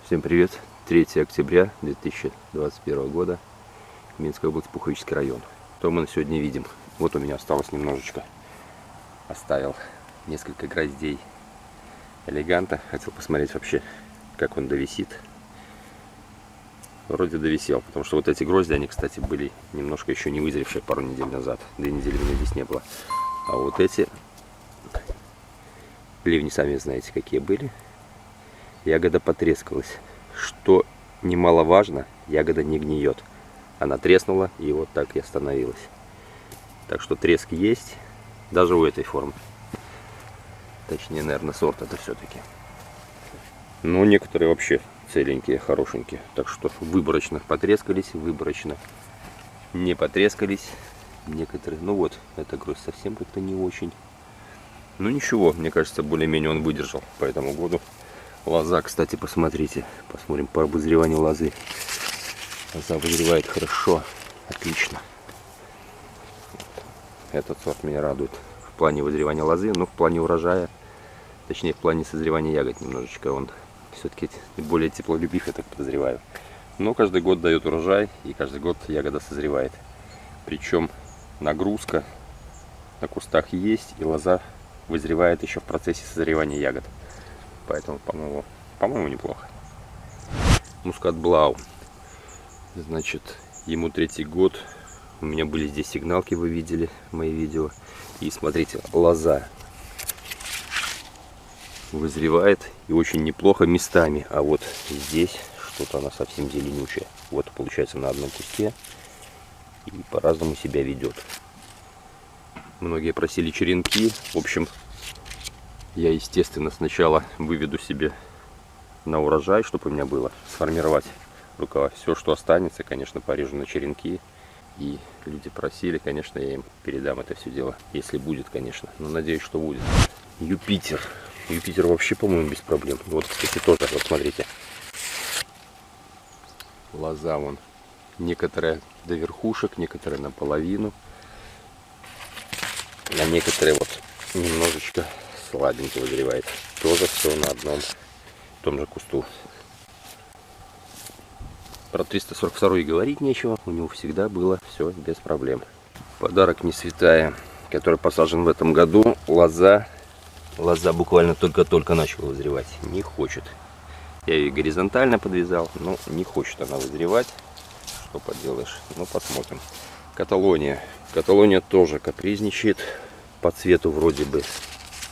Всем привет! 3 октября 2021 года, Минская область, Пуховический район. Что мы на сегодня видим? Вот у меня осталось немножечко. Оставил несколько гроздей элеганта. Хотел посмотреть вообще, как он довисит. Вроде довисел, потому что вот эти грозди, они, кстати, были немножко еще не вызревшие пару недель назад. 2 недели меня здесь не было. А вот эти ливни, сами знаете, какие были. Ягода потрескалась. Что немаловажно, ягода не гниет. Она треснула и вот так и остановилась. Так что треск есть, даже у этой формы. Точнее, наверное, сорт это все-таки. Но некоторые вообще целенькие, хорошенькие. Так что выборочно потрескались, выборочно не потрескались. Некоторые, ну вот, эта гроздь совсем как-то не очень. Ну ничего, мне кажется, более-менее он выдержал по этому году. Лоза, кстати, посмотрите. Посмотрим по обозреванию лозы. Лоза вызревает хорошо. Отлично. Этот сорт меня радует в плане вызревания лозы, но в плане урожая, точнее в плане созревания ягод немножечко он все-таки более теплолюбив, я так подозреваю. Но каждый год дает урожай, и каждый год ягода созревает. Причем нагрузка на кустах есть, и лоза вызревает еще в процессе созревания ягод. Поэтому, по-моему, неплохо. Мускат Блау. Значит, ему 3-й год. У меня были здесь сигналки, вы видели мои видео. И смотрите, лоза вызревает и очень неплохо местами. А вот здесь что-то она совсем зеленючая. Вот получается на одном кусте. И по-разному себя ведет. Многие просили черенки. В общем, я, естественно, сначала выведу себе на урожай, чтобы у меня было, сформировать рукава. Все, что останется, конечно, порежу на черенки. И люди просили, конечно, я им передам это все дело, если будет, конечно. Но надеюсь, что будет. Юпитер. Юпитер вообще, по-моему, без проблем. Вот, кстати, тоже, вот смотрите. Лоза вон. Некоторые до верхушек, некоторые наполовину. А некоторые вот немножечко слабенько вызревает. Тоже все на одном в том же кусту. Про 342 говорить нечего. У него всегда было все без проблем. Подарок не святая, который посажен в этом году. Лоза буквально только-только начала вызревать. Не хочет. Я ее горизонтально подвязал, но не хочет она вызревать. Что поделаешь? Ну, посмотрим. Каталония. Каталония тоже капризничает. По цвету вроде бы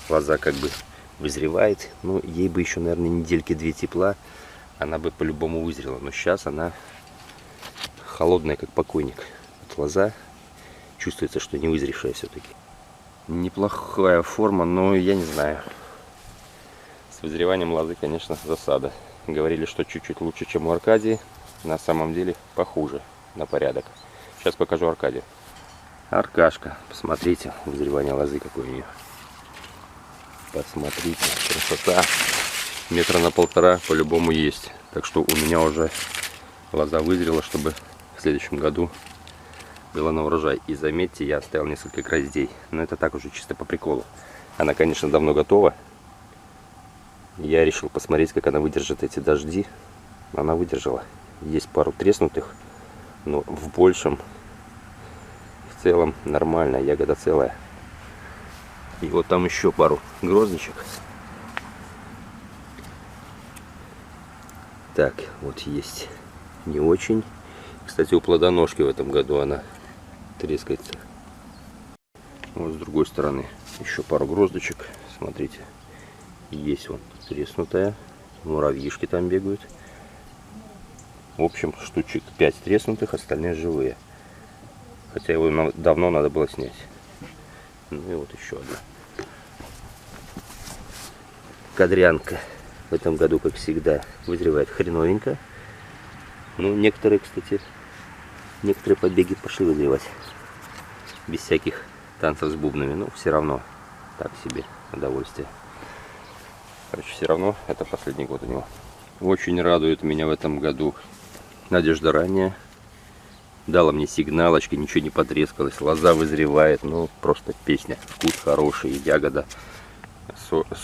лоза как бы вызревает. Ну, ей бы еще, наверное, недельки-2 тепла. Она бы по-любому вызрела. Но сейчас она холодная, как покойник. Вот лоза чувствуется, что не вызревшая все-таки. Неплохая форма, но я не знаю. С вызреванием лозы, конечно, засада. Говорили, что чуть-чуть лучше, чем у Аркадии. На самом деле похуже на порядок. Сейчас покажу Аркадию. Аркашка. Посмотрите, вызревание лозы какое у нее. Посмотрите, красота. 1,5 метра по-любому есть. Так что у меня уже лоза вызрела, чтобы в следующем году было на урожай. И заметьте, я оставил несколько гроздей. Но это так уже чисто по приколу. Она, конечно, давно готова. Я решил посмотреть, как она выдержит эти дожди. Она выдержала. Есть пару треснутых, но в большем, в целом нормально, ягода целая. И вот там еще пару гроздочек. Так, вот есть не очень. Кстати, у плодоножки в этом году она трескается. Вот с другой стороны еще пару гроздочек. Смотрите, есть вон треснутая. Муравьишки там бегают. В общем, штучек 5 треснутых, остальные живые. Хотя его давно надо было снять. Ну и вот еще одна. Кадрянка в этом году, как всегда, вызревает хреновенько. Ну, некоторые, кстати, некоторые побеги пошли вызревать. Без всяких танцев с бубнами. Но все равно так себе удовольствие. Короче, все равно это последний год у него. Очень радует меня в этом году Надежда ранняя. Дала мне сигналочки, ничего не потрескалось. Лоза вызревает, ну просто песня. Вкус хороший, ягода,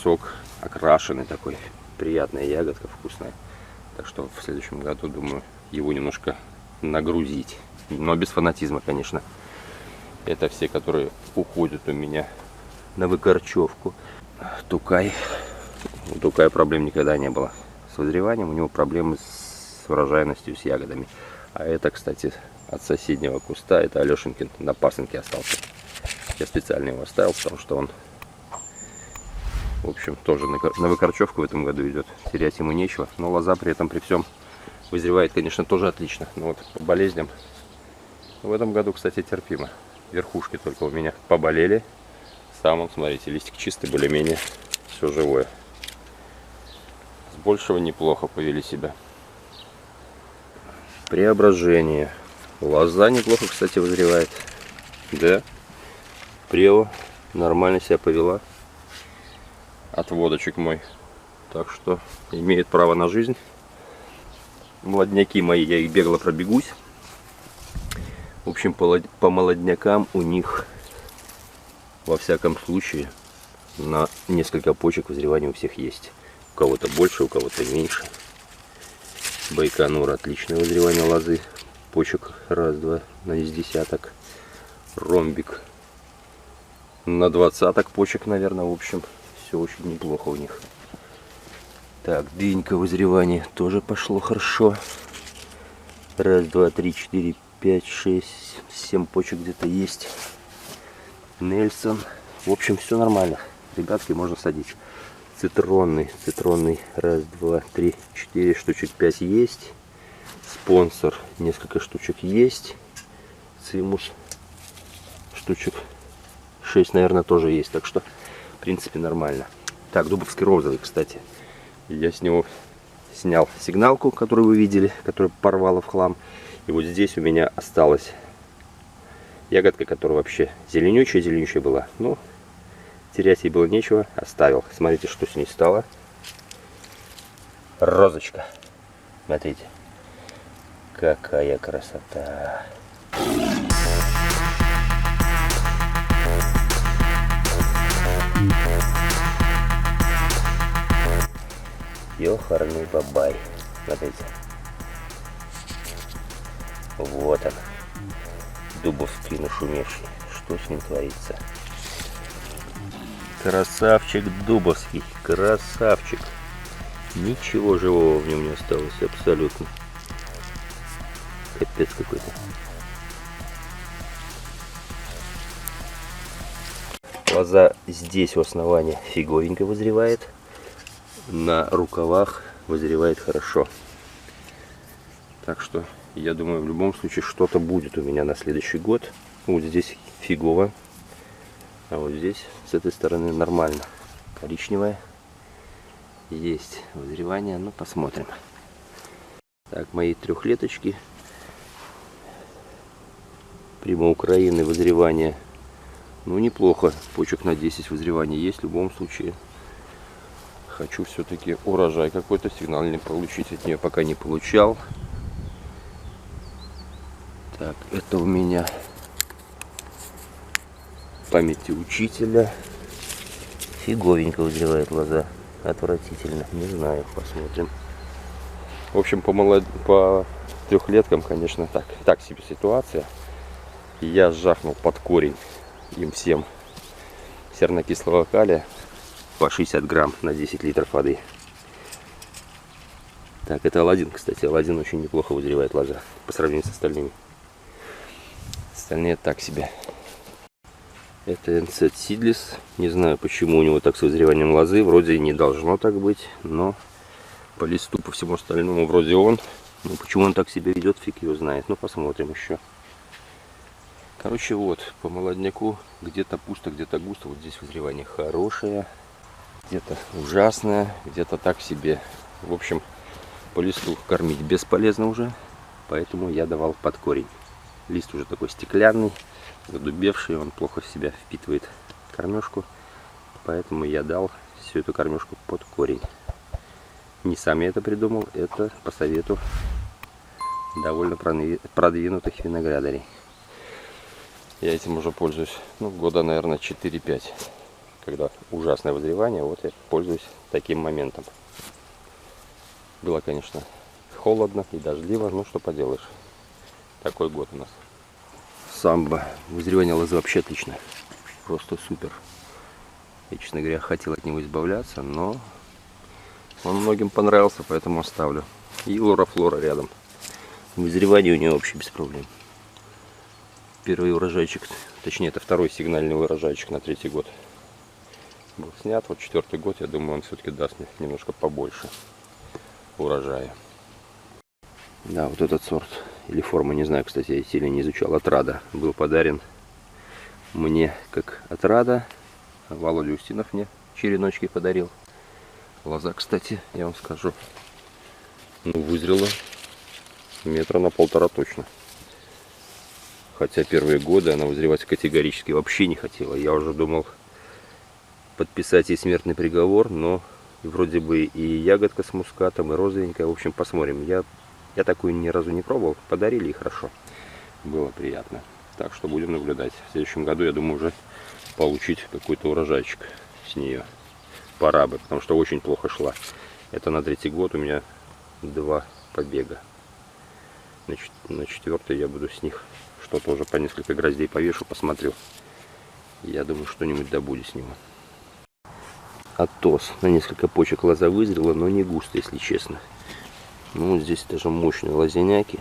сок окрашенный такой. Приятная ягодка, вкусная. Так что в следующем году, думаю, его немножко нагрузить. Но без фанатизма, конечно. Это все, которые уходят у меня на выкорчевку. Тукай. У Тукая проблем никогда не было с вызреванием. У него проблемы с урожайностью, с ягодами. А это, кстати, от соседнего куста. Это Алешенькин на пасынке остался. Я специально его оставил, потому что он, в общем, тоже на выкорчевку в этом году идет. Терять ему нечего. Но лоза при этом, при всем, вызревает, конечно, тоже отлично. Но вот по болезням в этом году, кстати, терпимо. Верхушки только у меня поболели. Сам он, смотрите, листик чистый, более-менее все живое. С большего неплохо повели себя. Преображение. Лоза неплохо, кстати, вызревает. Да. Прево нормально себя повела. Отводочек мой. Так что имеет право на жизнь. Молодняки мои, я их бегло пробегусь. В общем, по молоднякам у них, во всяком случае, на несколько почек вызревания у всех есть. У кого-то больше, у кого-то меньше. Байконур, отличное вызревание лозы. Почек раз-два на из десяток. Ромбик на 20 почек, наверное. В общем, все очень неплохо у них. Так, дынька вызревание тоже пошло хорошо. Раз, два, три, четыре, 5, 6, 7 почек где-то есть. Нельсон. В общем, все нормально. Ребятки, можно садить. Цитронный. Раз, два, три, 4 штучек 5 есть. Спонсор. Несколько штучек есть. Цимус. Штучек 6, наверное, тоже есть. Так что, в принципе, нормально. Так, дубовский розовый, кстати. Я с него снял сигналку, которую вы видели, которая порвала в хлам. И вот здесь у меня осталась ягодка, которая вообще зеленючая была. Но терять ей было нечего, оставил. Смотрите, что с ней стало. Розочка. Смотрите. Какая красота. Ёхарный бабай. Смотрите. Вот он. Дубовский нашумевший. Что с ним творится? Красавчик дубовский. Красавчик. Ничего живого в нем не осталось. Абсолютно. Капец какой-то. Лоза здесь у основания фиговенько вызревает. На рукавах вызревает хорошо. Так что я думаю, в любом случае что-то будет у меня на следующий год. Вот здесь фигово. А вот здесь с этой стороны нормально. Коричневая. Есть вызревание. Ну, посмотрим. Так, мои трехлеточки. Прима Украины вызревание. Ну, неплохо. Почек на 10 вызреваний есть в любом случае. Хочу все-таки урожай какой-то сигнальный получить от нее, пока не получал. Так, это у меня памяти учителя. Фиговенько вызревает лоза. Отвратительно. Не знаю, посмотрим. В общем, по трехлеткам, конечно, так себе ситуация. Я жахнул под корень им всем сернокислого калия по 60 грамм на 10 литров воды. Так, это Аладдин, кстати. Аладдин очень неплохо вызревает лоза по сравнению с остальными. Остальные так себе. Это NZ Seedless. Не знаю, почему у него так с вызреванием лозы. Вроде не должно так быть, но по листу, по всему остальному вроде он. Ну, почему он так себя ведет, фиг его знает. Ну, посмотрим еще. Короче, вот, по молодняку где-то пусто, где-то густо. Вот здесь вызревание хорошее, где-то ужасное, где-то так себе. В общем, по листу кормить бесполезно уже, поэтому я давал под корень. Лист уже такой стеклянный, задубевший, он плохо в себя впитывает кормежку, поэтому я дал всю эту кормежку под корень. Не сам я это придумал, это по совету довольно продвинутых виноградарей. Я этим уже пользуюсь, ну, года, наверное, 4-5. Когда ужасное вызревание, вот я пользуюсь таким моментом. Было, конечно, холодно, и дождливо. Ну что поделаешь. Такой год у нас. Самбо. Вызревание лозы вообще отлично. Просто супер. Я, честно говоря, хотел от него избавляться, но он многим понравился, поэтому оставлю. И лора-флора рядом. Вызревание у него вообще без проблем. Первый урожайчик, точнее это второй сигнальный урожайчик на 3-й год был снят. Вот 4-й год, я думаю, он все-таки даст мне немножко побольше урожая. Да, вот этот сорт или форма, не знаю, кстати, я сильно не изучал. Отрада был подарен мне как отрада. Володя Устинов мне череночки подарил. Лоза, кстати, я вам скажу, ну, вызрела метра на 1,5 точно. Хотя первые годы она вызревать категорически вообще не хотела. Я уже думал подписать ей смертный приговор, но вроде бы и ягодка с мускатом, и розовенькая. В общем, посмотрим. Я такую ни разу не пробовал. Подарили, и хорошо. Было приятно. Так что будем наблюдать. В следующем году, я думаю, уже получить какой-то урожайчик с нее. Пора бы, потому что очень плохо шла. Это на 3-й год у меня 2 побега. На 4-й я буду с них что-то уже по несколько гроздей повешу, посмотрю. Я думаю, что-нибудь добуду с него. Атос. На несколько почек лоза вызрела, но не густо, если честно. Ну, вот здесь даже мощные лозяняки.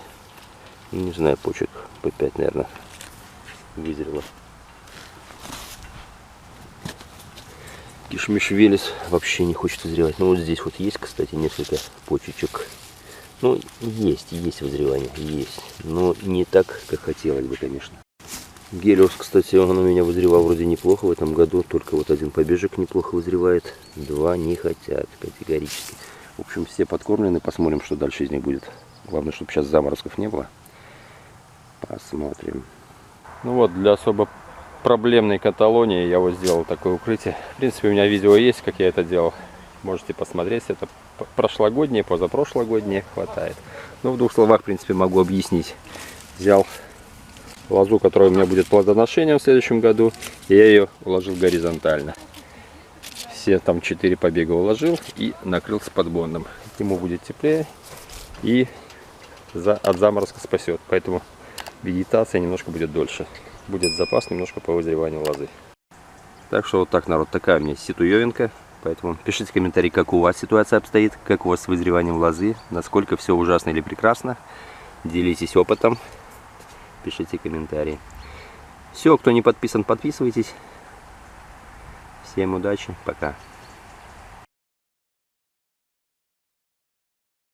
Не знаю, почек по 5, наверное, вызрела. Кишмиш Велес вообще не хочет вызревать. Ну, вот здесь вот есть, кстати, несколько почечек. Ну, есть вызревание, есть. Но не так, как хотелось бы, конечно. Гелиос, кстати, он у меня вызревал вроде неплохо в этом году. Только вот 1 побежек неплохо вызревает. 2 не хотят категорически. В общем, все подкормлены. Посмотрим, что дальше из них будет. Главное, чтобы сейчас заморозков не было. Посмотрим. Ну вот, для особо проблемной Каталонии я вот сделал такое укрытие. В принципе, у меня видео есть, как я это делал. Можете посмотреть. Это прошлогоднее, позапрошлогоднее, хватает. Но в 2 словах, в принципе, могу объяснить. Взял лозу, которая у меня будет плодоношением в следующем году, и я ее уложил горизонтально. Все там 4 побега уложил и накрыл с подбондом. Ему будет теплее и от заморозка спасет. Поэтому вегетация немножко будет дольше. Будет запас немножко по вызреванию лозы. Так что вот так, народ, такая у меня ситуевенка. Поэтому пишите комментарии, как у вас ситуация обстоит, как у вас с вызреванием лозы, насколько все ужасно или прекрасно. Делитесь опытом, пишите комментарии. Все, кто не подписан, подписывайтесь. Всем удачи, пока.